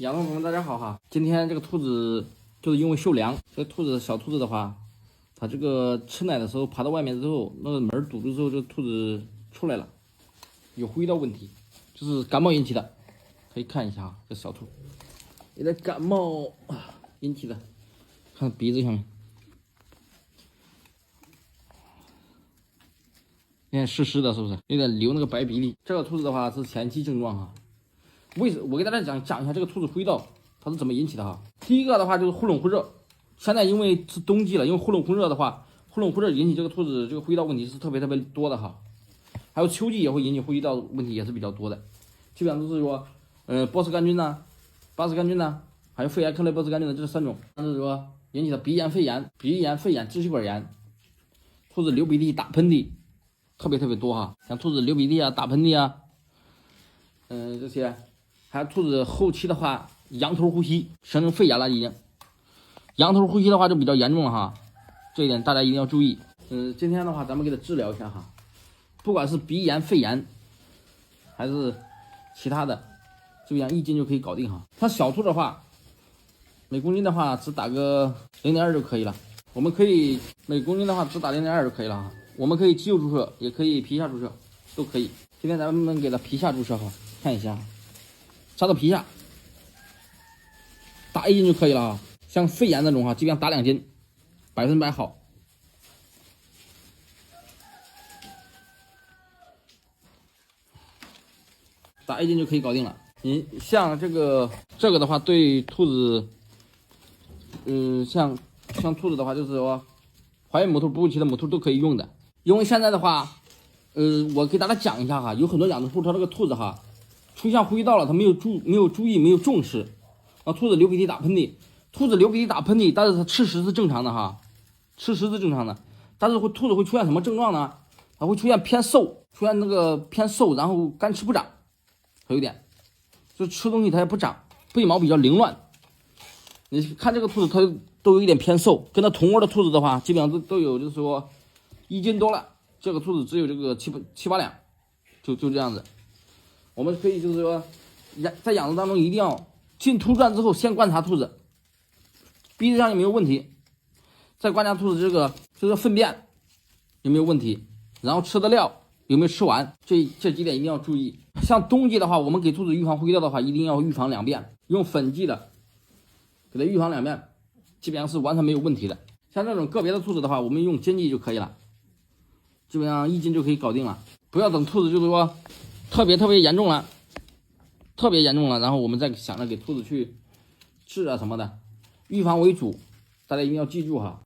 养兔朋友们大家好哈，今天这个兔子就是因为受凉，这小兔子的话，它这个吃奶的时候爬到外面之后，那个门堵住之后，这个兔子出来了，有呼吸道问题，就是感冒引起的，可以看一下哈，这小兔有点感冒引起的，看鼻子上面，有点湿湿的，是不是？有点流那个白鼻涕。这个兔子的话是前期症状哈。我给大家讲一下这个兔子呼吸道它是怎么引起的哈。第一个的话就是忽冷忽热，现在因为是冬季了，因为忽冷忽热的话，忽冷忽热引起这个兔子这个呼吸道问题是特别多的哈。还有秋季也会引起呼吸道问题，也是比较多的，基本上都是说，波氏杆菌呐、巴氏杆菌呐，还有肺炎克雷波氏杆菌的这3种，就是说引起的鼻炎、肺炎、支气管炎，兔子流鼻涕、打喷嚏，特别多哈。像兔子流鼻涕啊、打喷嚏啊，这些。还有兔子后期的话，仰头呼吸形成肺炎了已经，仰头呼吸的话就比较严重了哈，这一点大家一定要注意。今天的话咱们给它治疗一下哈，不管是鼻炎、肺炎还是其他的，基本上1斤就可以搞定哈。它小兔的话，每公斤的话只打个0.2就可以了，我们可以每公斤的话只打0.2就可以了哈。我们可以肌肉注射，也可以皮下注射，都可以。今天咱们给它皮下注射哈，看一下。扎到皮下，打1斤就可以了啊。像肺炎那种哈，基本上打2斤，100%好。打1斤就可以搞定了。像这个的话，对兔子，像兔子的话，就是说怀孕母兔、哺乳期的母兔都可以用的。因为现在的话，我给大家讲一下哈，有很多养殖户它这个兔子哈。出现呼吸道了，他没有注意，没有重视，兔子流鼻涕打喷嚏，但是它吃食是正常的哈，吃食是正常的，但是兔子会出现什么症状呢？它会出现偏瘦，然后干吃不长，还有点，就吃东西它也不长，背毛比较凌乱。你看这个兔子，它都有一点偏瘦，跟它同窝的兔子的话，基本上都有，就是说1斤多了，这个兔子只有这个七八两，就这样子。我们可以就是说，在养殖当中一定要进兔圈之后先观察兔子鼻子上有没有问题，再观察兔子这个就是粪便有没有问题，然后吃的料有没有吃完，这几点一定要注意。像冬季的话，我们给兔子预防呼吸道的话，一定要预防2遍，用粉剂的给它预防2遍，基本上是完全没有问题的。像这种个别的兔子的话，我们用煎剂就可以了，基本上1斤就可以搞定了。不要等兔子就是说特别严重了，然后我们再想着给兔子去治啊什么的，预防为主，大家一定要记住哈。